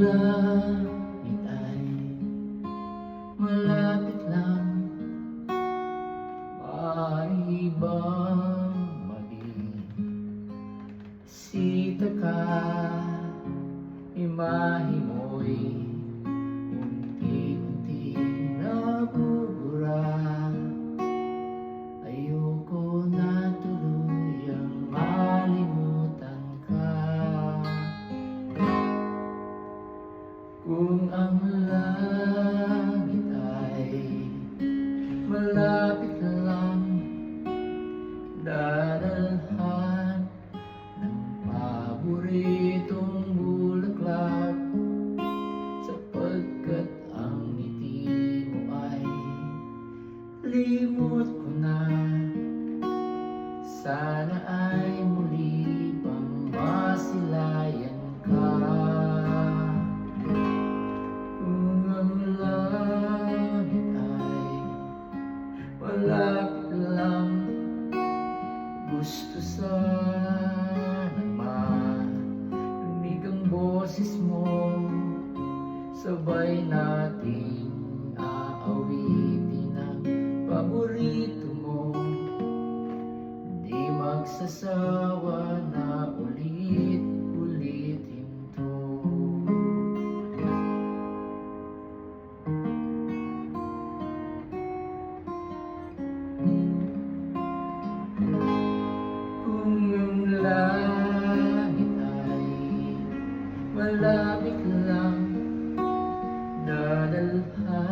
langit ay malapit lang, maaari bang maging sita ka? Imahe mo'y unti-unting nabubura. Ayoko na tuluyang malimutan ka. Kung ang langit ay malapit lang, dadalhan ng paboritong bulaklak, sapagkat ang ngiti mo ay limot ko na. Sana ay muli pang masilayan ka. Kung ang langit ay malapit lang, gusto sanang marinig ang boses mo. Sabay nating aawitin ang paborito mo. Di magsasawa na ulit-ulitin to. Kung ang langit ay malapit lang, dadalhan ka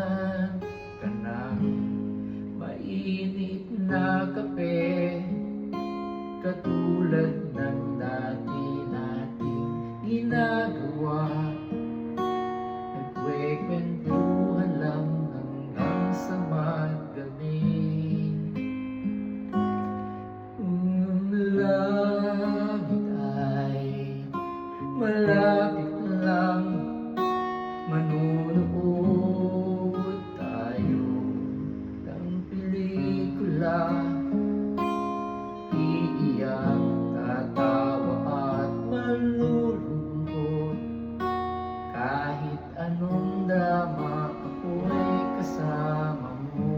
ng mainit na kape, katulad ng dati nating ginagawa. Nagkwekwentuhan lang hanggang sa magabi. Kung ang langit ay malapit lang, manunood tayo ng pelikula. Iiyak, tatawa at malulungkot. Kahit anong drama, ako'y kasama mo.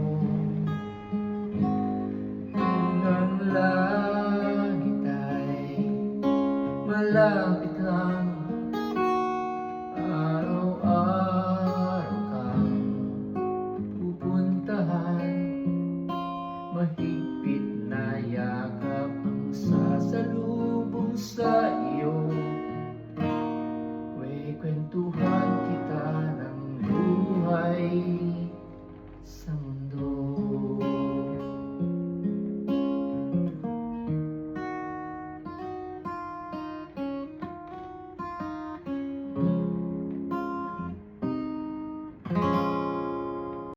Kung ang langit ay malapit lang, araw-araw kang pupuntahan. Mahigpit na yakap ang sasalubong sa iyo. Kwekwentuhan